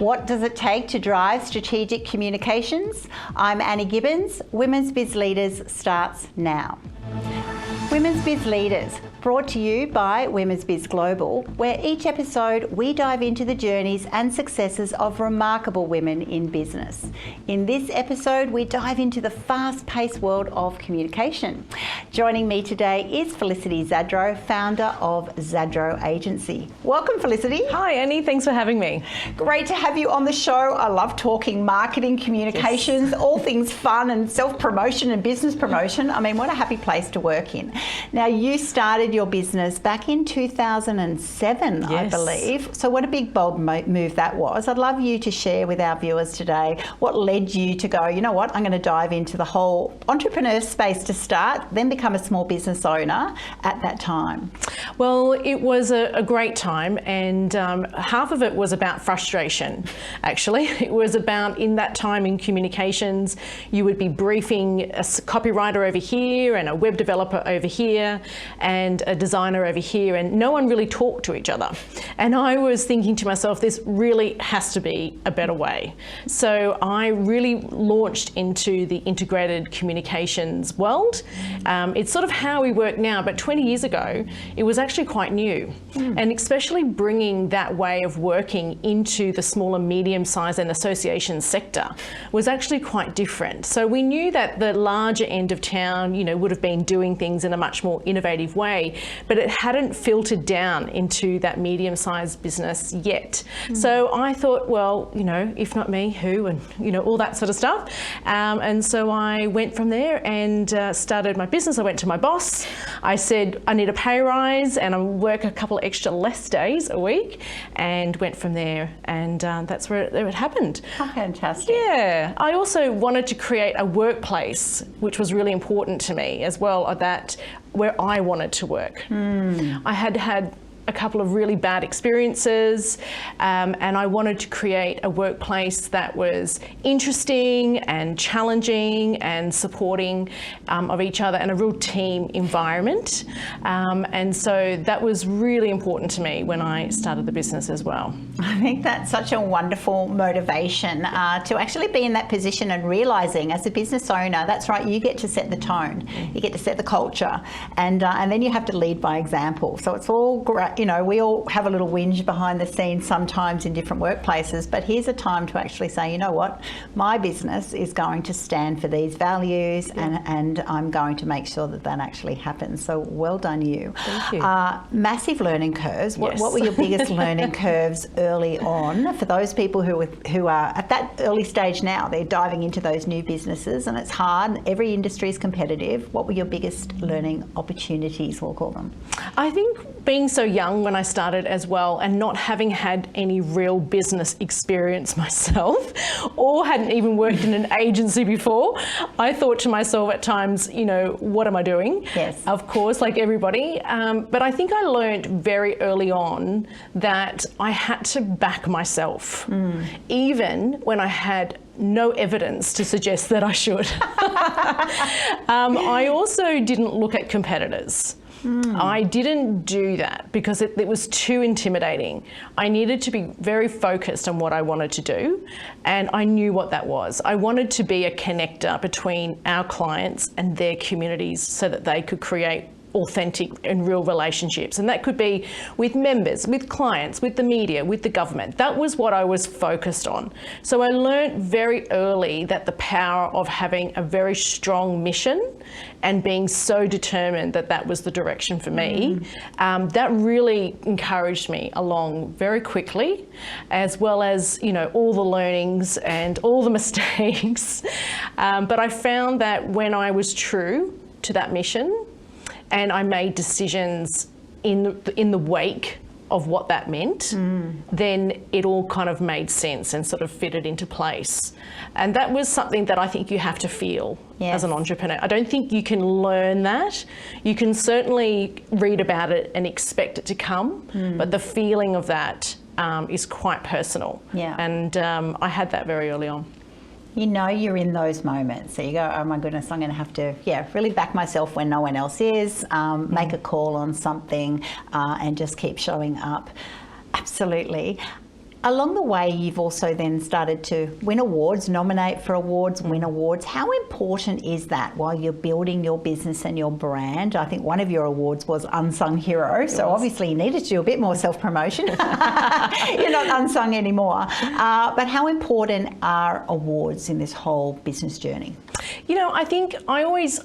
What does it take to drive strategic communications? I'm Annie Gibbins. Women's Biz Leaders starts now. Women's Biz Leaders, brought to you by Women's Biz Global, where each episode we dive into the journeys and successes of remarkable women in business. In this episode, we dive into the fast-paced world of communication. Joining me today is Felicity Zadro, founder of Zadro Agency. Welcome, Felicity. Hi, Annie. Thanks for having me. Great to have you on the show. I love talking marketing, communications, all things fun and self-promotion and business promotion. I mean, what a happy place to work in. Now, you started your business back in 2007, I believe. So what a big, bold move that was. I'd love you to share with our viewers today what led you to go, you know what, I'm going to dive into the whole entrepreneur space to start, then become a small business owner at that time. Well, it was a great time, and half of it was about frustration, actually. It was about, in that time in communications, you would be briefing a copywriter over here and a web developer over here and a designer over here, and no one really talked to each other. And I was thinking to myself, this really has to be a better way. So I really launched into the integrated communications world. It's sort of how we work now, but 20 years ago, it was actually quite new. And especially bringing that way of working into the small and medium-sized and association sector was actually quite different. So we knew that the larger end of town, you know, would have been doing things in a much more innovative way, but it hadn't filtered down into that medium-sized business yet. So I thought, well, you know, if not me, who, and you know, all that sort of stuff. And so I went from there and started my business. I went to my boss. I said, I need a pay rise and I work a couple of extra less days a week, and went from there. And that's where it happened. Oh, fantastic. Yeah. I also wanted to create a workplace, which was really important to me as well, that where I wanted to work. I had had a couple of really bad experiences, and I wanted to create a workplace that was interesting and challenging and supporting of each other, and a real team environment. And so that was really important to me when I started the business as well. I think that's such a wonderful motivation to actually be in that position and realising as a business owner, that's right, you get to set the tone, you get to set the culture, and then you have to lead by example. So it's all great. You know, we all have a little whinge behind the scenes sometimes in different workplaces, but here's a time to actually say, you know what, my business is going to stand for these values, and I'm going to make sure that that actually happens. So well done you. Thank you. Massive learning curves. What were your biggest learning curves early on for those people who are at that early stage now? They're diving into those new businesses and it's hard. Every industry is competitive. What were your biggest learning opportunities, we'll call them? I think being so young when I started as well, and not having had any real business experience myself, or hadn't even worked in an agency before, I thought to myself at times, you know, what am I doing? Yes. Of course, like everybody. But I think I learned very early on that I had to back myself, even when I had no evidence to suggest that I should. I also didn't look at competitors. I didn't do that because it was too intimidating. I needed to be very focused on what I wanted to do, and I knew what that was. I wanted to be a connector between our clients and their communities so that they could create authentic and real relationships. And that could be with members, with clients, with the media, with the government. That was what I was focused on. So I learned very early that the power of having a very strong mission and being so determined that that was the direction for me, that really encouraged me along very quickly, as well as, you know, all the learnings and all the mistakes. But I found that when I was true to that mission, and I made decisions in the wake of what that meant, then it all kind of made sense and sort of fitted into place. And that was something that I think you have to feel as an entrepreneur. I don't think you can learn that. You can certainly read about it and expect it to come, but the feeling of that is quite personal. And I had that very early on. You know you're in those moments. So you go, oh my goodness, I'm going to have to, really back myself when no one else is, make a call on something and just keep showing up. Absolutely. Along the way, you've also then started to win awards, nominate for awards, win awards. How important is that while you're building your business and your brand? I think one of your awards was Unsung Hero, so obviously you needed to do a bit more self-promotion. You're not unsung anymore. But how important are awards in this whole business journey? You know, I think I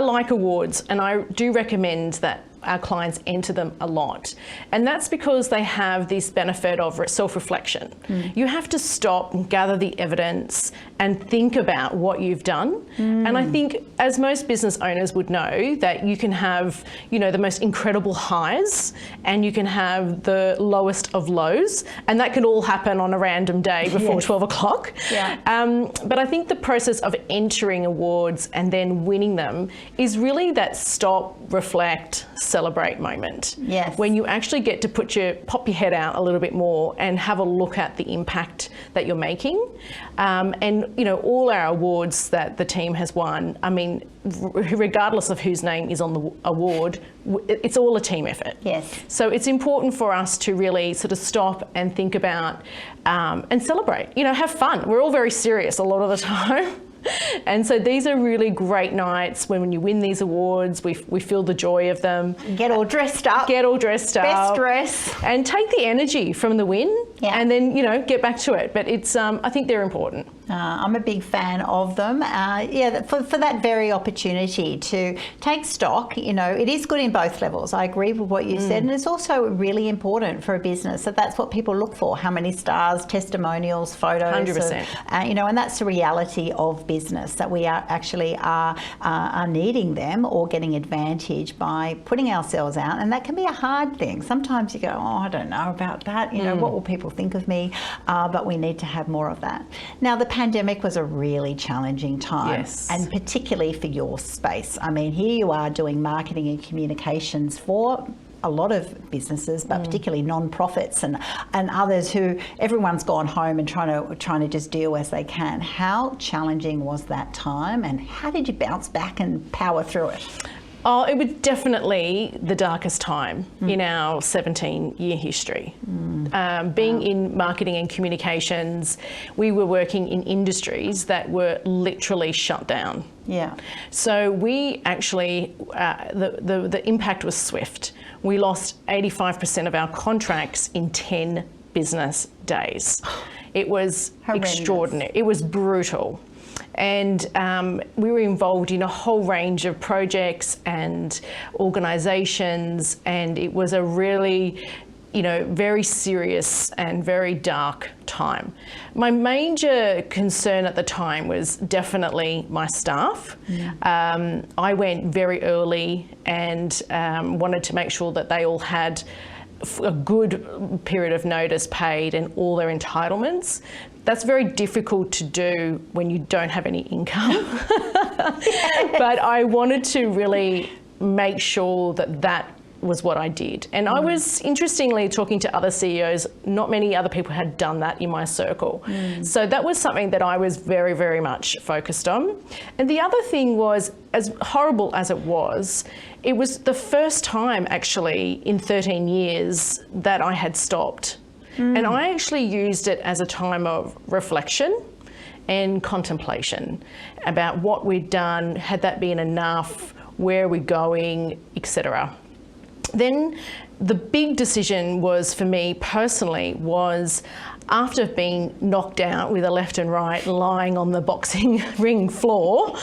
like awards, and I do recommend that our clients enter them a lot. And that's because they have this benefit of self-reflection. You have to stop and gather the evidence and think about what you've done. And I think, as most business owners would know, that you can have, you know, the most incredible highs and you can have the lowest of lows, and that can all happen on a random day before 12 o'clock. But I think the process of entering awards and then winning them is really that stop, reflect, celebrate moment. When you actually get to pop your head out a little bit more and have a look at the impact that you're making. And, you know, all our awards that the team has won, I mean, regardless of whose name is on the award, it's all a team effort. So it's important for us to really sort of stop and think about and celebrate, you know, have fun. We're all very serious a lot of the time. And so these are really great nights when you win these awards. We feel the joy of them. Get all dressed up. Best dress. And take the energy from the win and then, you know, get back to it. But it's, I think they're important. I'm a big fan of them. For that very opportunity to take stock, you know, it is good in both levels. I agree with what you said, and it's also really important for a business. So that's what people look for: how many stars, testimonials, photos. 100%. You know, and that's the reality of business, that we are actually needing them or getting advantage by putting ourselves out, and that can be a hard thing. Sometimes you go, oh, I don't know about that. You know, what will people think of me? But we need to have more of that. Now, the pandemic was a really challenging time, and particularly for your space. I mean, here you are doing marketing and communications for a lot of businesses, but particularly non-profits and others who everyone's gone home and trying to just deal as they can. How challenging was that time, and how did you bounce back and power through it? Oh, it was definitely the darkest time in our 17-year history. Being in marketing and communications, we were working in industries that were literally shut down. So we actually, the impact was swift. We lost 85% of our contracts in 10 business days. It was extraordinary. It was brutal. And we were involved in a whole range of projects and organisations, and it was a really, you know, very serious and very dark time. My major concern at the time was definitely my staff. I went very early and wanted to make sure that they all had a good period of notice paid and all their entitlements. That's very difficult to do when you don't have any income. But I wanted to really make sure that that was what I did. And I was, interestingly, talking to other CEOs, not many other people had done that in my circle. So that was something that I was very, very much focused on. And the other thing was, as horrible as it was the first time actually in 13 years that I had stopped. And I actually used it as a time of reflection and contemplation about what we'd done, had that been enough, where we're going, etc. Then the big decision was, for me personally, was after being knocked out with a left and right, lying on the boxing ring floor,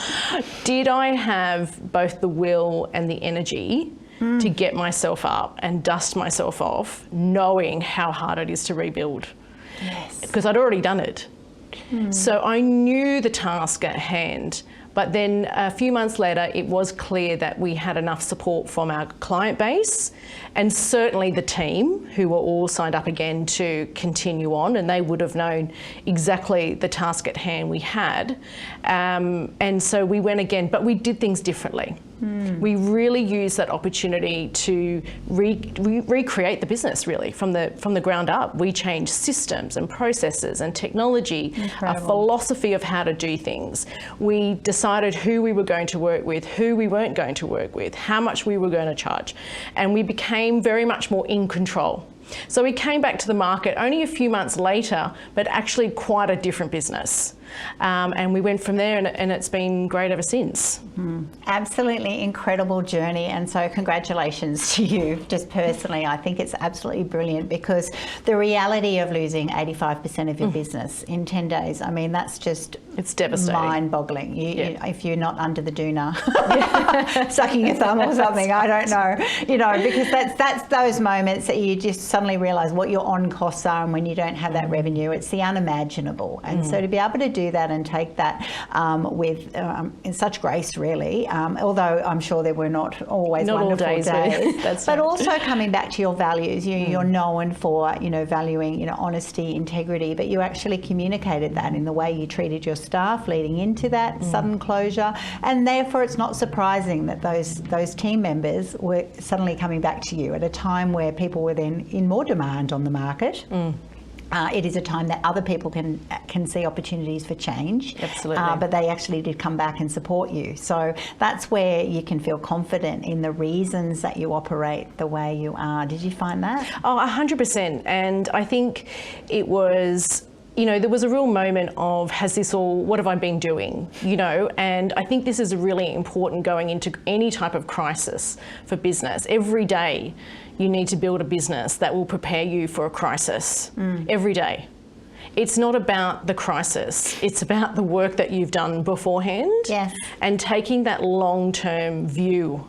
did I have both the will and the energy to get myself up and dust myself off, knowing how hard it is to rebuild? Because I'd already done it. So I knew the task at hand. But then a few months later, it was clear that we had enough support from our client base, and certainly the team, who were all signed up again to continue on, and they would have known exactly the task at hand we had. And so we went again, but we did things differently. We really used that opportunity to recreate the business, really, from the ground up. We changed systems and processes and technology, a philosophy of how to do things. We decided who we were going to work with, who we weren't going to work with, how much we were going to charge. And we became very much more in control. So we came back to the market only a few months later, but actually quite a different business. And we went from there, and it's been great ever since. Absolutely incredible journey, and so congratulations to you just personally. I think it's absolutely brilliant, because the reality of losing 85% of your business in 10 days, I mean, that's just, it's devastating, mind-boggling. You, if you're not under the doona sucking your thumb or something, I don't know, because that's those moments that you just suddenly realise what your on costs are, and when you don't have that revenue, it's the unimaginable. And so to be able to do that and take that with in such grace, really, although I'm sure there were not always wonderful days. That's but right. Also coming back to your values, you're known for valuing honesty, integrity, but you actually communicated that in the way you treated your staff leading into that sudden closure, and therefore it's not surprising that those team members were suddenly coming back to you at a time where people were then in more demand on the market. It is a time that other people can see opportunities for change. Absolutely. But they actually did come back and support you. So that's where you can feel confident in the reasons that you operate the way you are. Did you find that? Oh, 100%. And I think it was, there was a real moment of, what have I been doing? And I think this is really important going into any type of crisis for business. Every day, you need to build a business that will prepare you for a crisis every day. It's not about the crisis, it's about the work that you've done beforehand. Yes. And taking that long-term view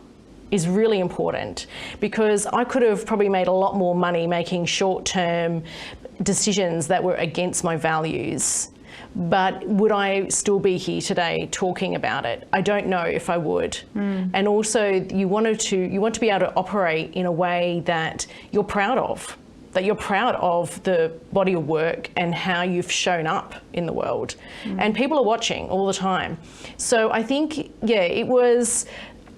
is really important, because I could have probably made a lot more money making short-term decisions that were against my values. But would I still be here today talking about it? I don't know if I would. And also, you want to be able to operate in a way that you're proud of, the body of work and how you've shown up in the world. And people are watching all the time. So I think, it was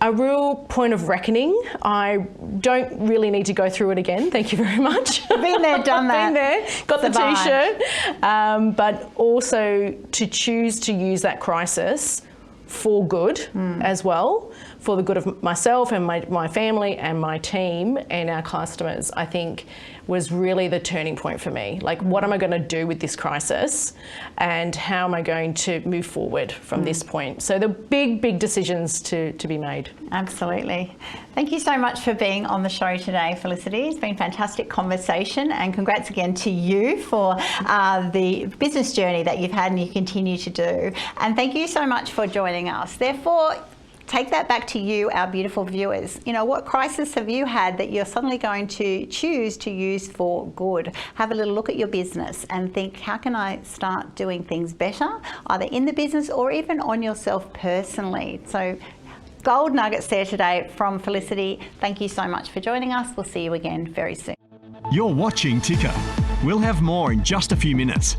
a real point of reckoning. I don't really need to go through it again. Thank you very much. Been there, done that. Been there, got Survived. the T-shirt. But also to choose to use that crisis for good as well, for the good of myself and my family and my team and our customers, I think was really the turning point for me. Like, what am I going to do with this crisis, and how am I going to move forward from this point? So the big decisions to be made. Absolutely. Thank you so much for being on the show today, Felicity. It's been a fantastic conversation, and congrats again to you for the business journey that you've had and you continue to do. And thank you so much for joining us. Therefore, take that back to you, our beautiful viewers. What crisis have you had that you're suddenly going to choose to use for good? Have a little look at your business and think, how can I start doing things better, either in the business or even on yourself personally? So, gold nuggets there today from Felicity. Thank you so much for joining us. We'll see you again very soon. You're watching Ticker. We'll have more in just a few minutes.